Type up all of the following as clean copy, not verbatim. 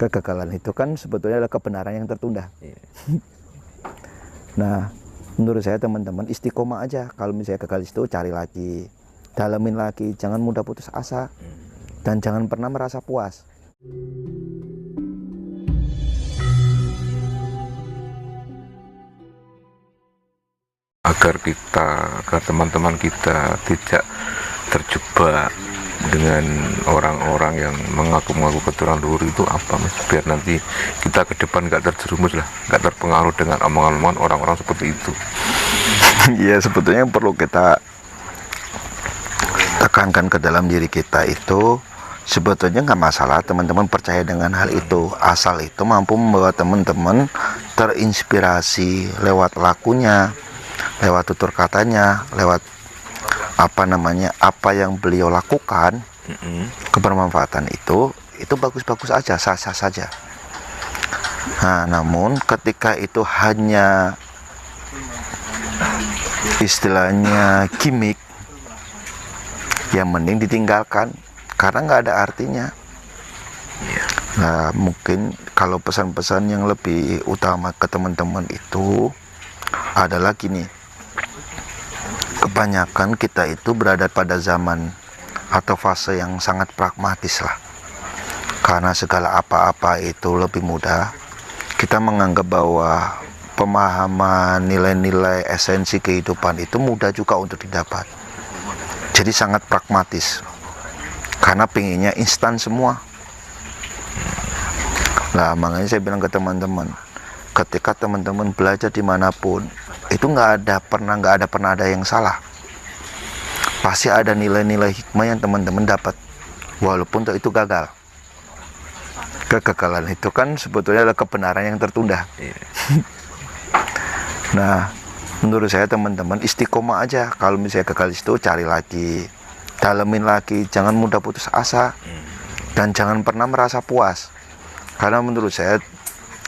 Kegagalan itu kan sebetulnya adalah kebenaran yang tertunda. Iya. Nah, menurut saya teman-teman istiqomah aja. Kalau misalnya gagal itu cari lagi, dalamin lagi, jangan mudah putus asa, dan jangan pernah merasa puas. Agar teman-teman kita tidak terjebak dengan orang-orang yang mengaku-ngaku keturunan luhur itu apa, Mas? Biar nanti kita ke depan nggak terjerumus lah, nggak terpengaruh dengan omongan-omongan orang-orang seperti itu. Ya, sebetulnya yang perlu kita tekankan ke dalam diri kita itu sebetulnya nggak masalah teman-teman percaya dengan hal itu, asal itu mampu membawa teman-teman terinspirasi lewat lakunya, lewat tutur katanya, lewat apa yang beliau lakukan. Kebermanfaatan itu bagus-bagus aja, sah-sah saja. Nah, namun ketika itu hanya istilahnya gimmick, yang mending ditinggalkan karena nggak ada artinya. Nah, mungkin kalau pesan-pesan yang lebih utama ke teman-teman itu adalah gini, kebanyakan kita itu berada pada zaman atau fase yang sangat pragmatis lah, karena segala apa-apa itu lebih mudah. Kita menganggap bahwa pemahaman nilai-nilai esensi kehidupan itu mudah juga untuk didapat. Jadi sangat pragmatis, karena pengennya instan semua. Nah, makanya saya bilang ke teman-teman, ketika teman-teman belajar dimanapun, itu nggak ada pernah ada yang salah. Pasti ada nilai-nilai hikmah yang teman-teman dapat, walaupun itu gagal. Kegagalan itu kan sebetulnya adalah kebenaran yang tertunda. Nah, menurut saya teman-teman istiqomah aja. Kalau misalnya gagal itu cari lagi, dalamin lagi, jangan mudah putus asa, dan jangan pernah merasa puas. Karena menurut saya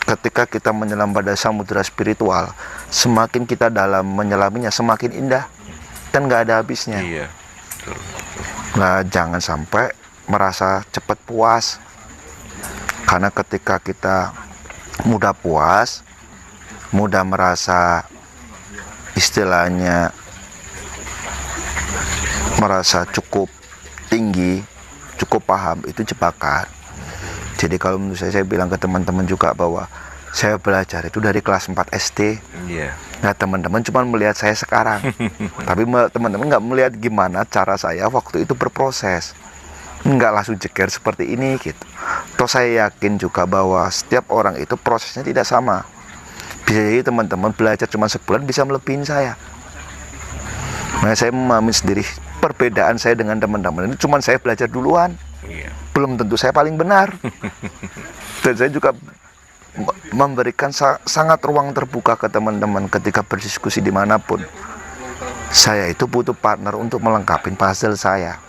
ketika kita menyelam pada samudera spiritual, semakin kita dalam menyelaminya semakin indah dan nggak ada habisnya. Iya. Nah, jangan sampai merasa cepat puas, karena ketika kita mudah puas, mudah merasa istilahnya merasa cukup tinggi, cukup paham, itu jebakan. Jadi kalau menurut saya bilang ke teman-teman juga bahwa saya belajar itu dari kelas 4 SD. Nah, teman-teman cuma melihat saya sekarang, tapi teman-teman nggak melihat gimana cara saya waktu itu berproses. Nggak langsung jeger seperti ini gitu. Toh saya yakin juga bahwa setiap orang itu prosesnya tidak sama. Bisa jadi teman-teman belajar cuma sebulan bisa melebihin saya. Nah, saya memahami sendiri perbedaan saya dengan teman-teman ini, cuma saya belajar duluan. Belum tentu saya paling benar. Dan saya juga memberikan sangat ruang terbuka ke teman-teman ketika berdiskusi dimanapun. Saya itu butuh partner untuk melengkapi puzzle saya.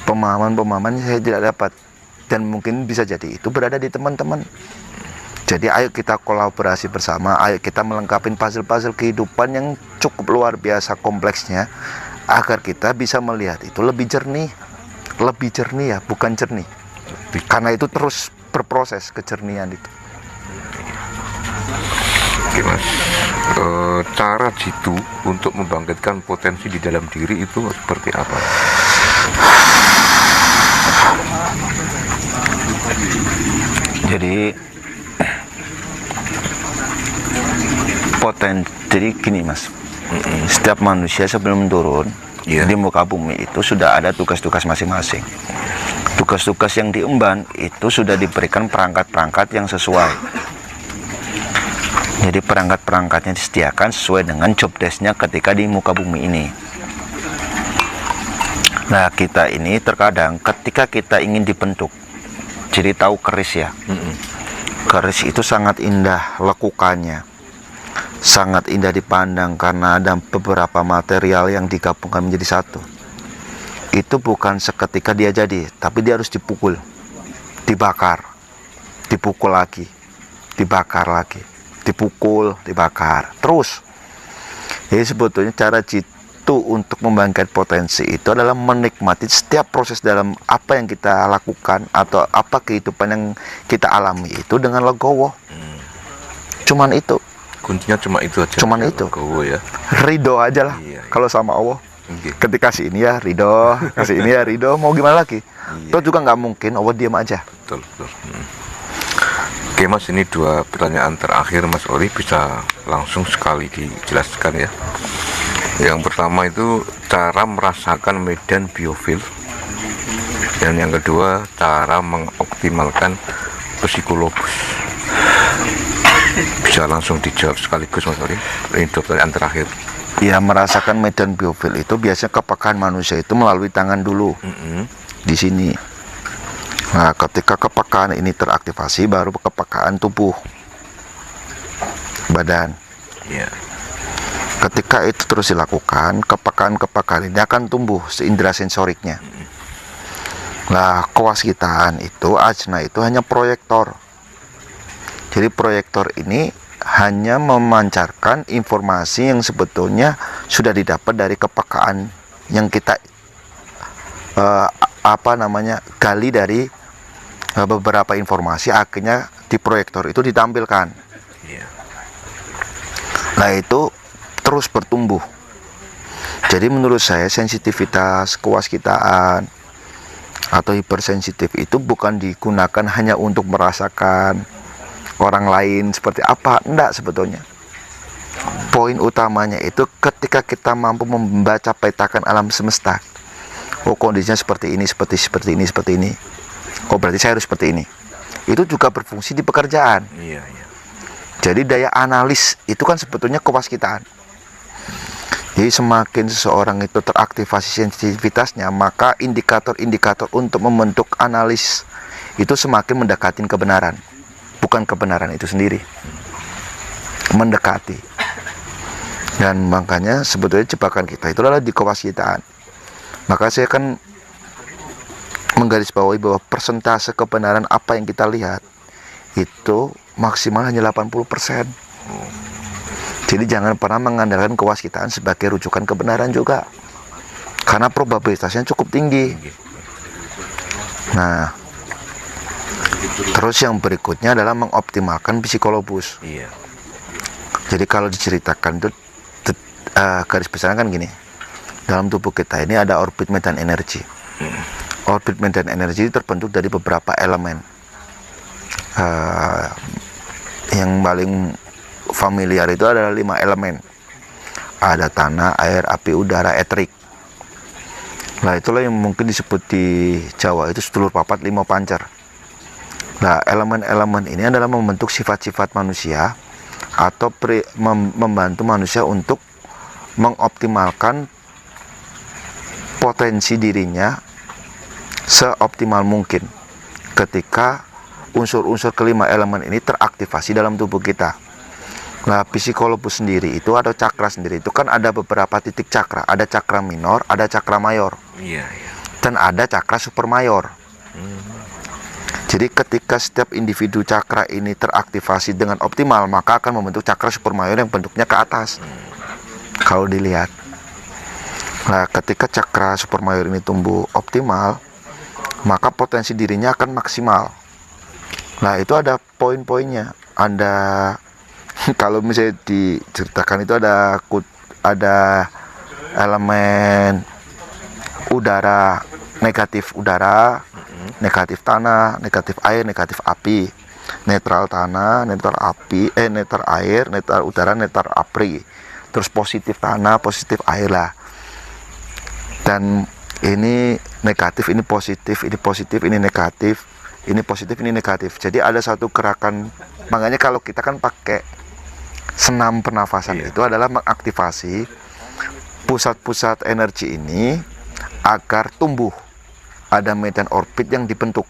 Pemahaman-pemahaman saya tidak dapat, dan mungkin bisa jadi itu berada di teman-teman. Jadi ayo kita kolaborasi bersama, ayo kita melengkapi puzzle-puzzle kehidupan yang cukup luar biasa kompleksnya, agar kita bisa melihat itu lebih jernih ya, bukan jernih. Karena itu terus berproses kejernihan itu. Oke, Mas. Cara jitu untuk membangkitkan potensi di dalam diri itu seperti apa? Jadi jadi gini, Mas, setiap manusia sebelum turun di muka bumi itu sudah ada tugas-tugas masing-masing. Tugas-tugas yang diemban itu sudah diberikan perangkat-perangkat yang sesuai. Jadi perangkat-perangkatnya disediakan sesuai dengan job desk-nya ketika di muka bumi ini. Nah, kita ini terkadang ketika kita ingin dibentuk, jadi tahu keris ya. Keris itu sangat indah lekukannya, sangat indah dipandang karena ada beberapa material yang digabungkan menjadi satu. Itu bukan seketika dia jadi, tapi dia harus dipukul, dibakar, dipukul lagi, dibakar lagi, dipukul, dibakar, terus. Jadi sebetulnya cara Satu, untuk membangkit potensi itu adalah menikmati setiap proses dalam apa yang kita lakukan atau apa kehidupan yang kita alami itu dengan legowo. Cuman itu. Kuncinya cuma itu aja. Cuman itu. Legowo ya. Ridho aja lah. Iya. Kalau sama Allah. Okay. Ketika kasih ini ya ridho, kasih ini ya ridho, mau gimana lagi? Toh juga nggak mungkin Allah diam aja. Betul. Oke Mas, ini 2 pertanyaan terakhir Mas Ori, bisa langsung sekali dijelaskan ya. Yang pertama itu cara merasakan medan biofil, dan yang kedua cara mengoptimalkan psikologis. Bisa langsung dijawab sekaligus Mas Ori. Ini 2 pertanyaan terakhir. Ya, merasakan medan biofil itu biasanya kepekaan manusia itu melalui tangan dulu. Di sini. Nah, ketika kepekaan ini teraktivasi, baru kepekaan tubuh badan. Yeah. Ketika itu terus dilakukan, kepekaan-kepekaan ini akan tumbuh seindera sensoriknya. Nah, kewaskitaan itu, ajna itu hanya proyektor. Jadi proyektor ini hanya memancarkan informasi yang sebetulnya sudah didapat dari kepekaan yang kita gali dari beberapa informasi, akhirnya di proyektor itu ditampilkan. Nah, itu terus bertumbuh. Jadi menurut saya sensitivitas, kewaskitaan atau hipersensitif itu bukan digunakan hanya untuk merasakan orang lain seperti apa, enggak sebetulnya. Poin utamanya itu ketika kita mampu membaca petakan alam semesta. Oh, kondisinya seperti ini, seperti ini. Oh, berarti saya harus seperti ini. Itu juga berfungsi di pekerjaan. Iya. Jadi daya analis itu kan sebetulnya kewaskitaan. Jadi semakin seseorang itu teraktivasi sensitivitasnya, maka indikator-indikator untuk membentuk analis itu semakin mendekati kebenaran. Bukan kebenaran itu sendiri, mendekati. Dan makanya sebetulnya jebakan kita itu adalah di kewaskitaan. Maka saya kan menggarisbawahi bahwa persentase kebenaran apa yang kita lihat itu maksimal hanya 80%. Jadi jangan pernah mengandalkan kewaskitaan sebagai rujukan kebenaran juga, karena probabilitasnya cukup tinggi. Nah, terus yang berikutnya adalah mengoptimalkan psikologis. Iya. Jadi kalau diceritakan itu garis besarnya kan gini. Dalam tubuh kita ini ada orbit medan energi. Orbit medan energi terbentuk dari beberapa elemen. Yang paling familiar itu adalah 5 elemen. Ada tanah, air, api, udara, etrik. Nah, itulah yang mungkin disebut di Jawa itu sedulur papat 5 pancer. Nah, elemen-elemen ini adalah membentuk sifat-sifat manusia atau membantu manusia untuk mengoptimalkan potensi dirinya seoptimal mungkin ketika unsur-unsur kelima elemen ini teraktivasi dalam tubuh kita. Nah, psikologus sendiri itu ada cakra sendiri, itu kan ada beberapa titik cakra, ada cakra minor, ada cakra mayor, dan ada cakra super mayor. Jadi ketika setiap individu cakra ini teraktivasi dengan optimal, maka akan membentuk cakra super mayor yang bentuknya ke atas. Kalau dilihat, nah ketika cakra super mayor ini tumbuh optimal, maka potensi dirinya akan maksimal. Nah, itu ada poin-poinnya. Ada kalau misalnya diceritakan itu ada elemen udara, negatif udara, negatif tanah, negatif air, negatif api, netral tanah, netral api, netral air, netral udara, netral api, terus positif tanah, positif air lah. Dan ini negatif, ini positif, ini positif, ini negatif, ini positif, ini negatif. Jadi ada satu gerakan, makanya kalau kita kan pakai senam pernafasan, itu adalah mengaktifasi pusat-pusat energi ini agar tumbuh. Ada medan orbit yang dibentuk.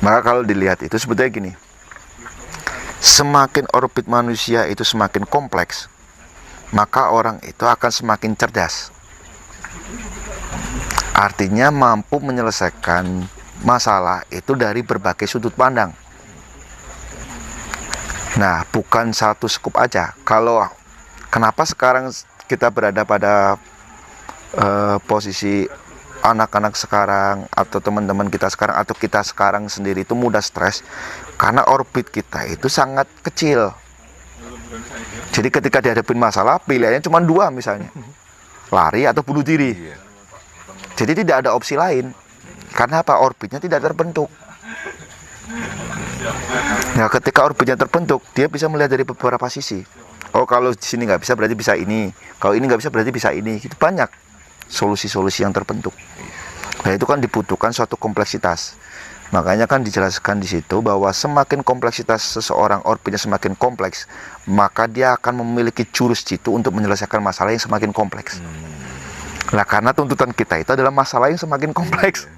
Maka kalau dilihat itu sebetulnya gini, semakin orbit manusia itu semakin kompleks, maka orang itu akan semakin cerdas. Artinya mampu menyelesaikan masalah itu dari berbagai sudut pandang. Nah, bukan satu skup aja. Kenapa sekarang kita berada pada posisi anak-anak sekarang atau teman-teman kita sekarang atau kita sekarang sendiri itu mudah stres karena orbit kita itu sangat kecil. Jadi ketika dihadapin masalah pilihannya cuma dua misalnya, lari atau bunuh diri. Jadi tidak ada opsi lain karena apa, orbitnya tidak terbentuk. Nah ketika orbitnya terbentuk dia bisa melihat dari beberapa sisi. Oh kalau di sini nggak bisa berarti bisa ini, kalau ini nggak bisa berarti bisa ini. Itu banyak solusi-solusi yang terbentuk. Nah itu kan dibutuhkan suatu kompleksitas. Makanya kan dijelaskan di situ bahwa semakin kompleksitas seseorang, orbitnya semakin kompleks, maka dia akan memiliki jurus jitu untuk menyelesaikan masalah yang semakin kompleks. Nah karena tuntutan kita itu adalah masalah yang semakin kompleks.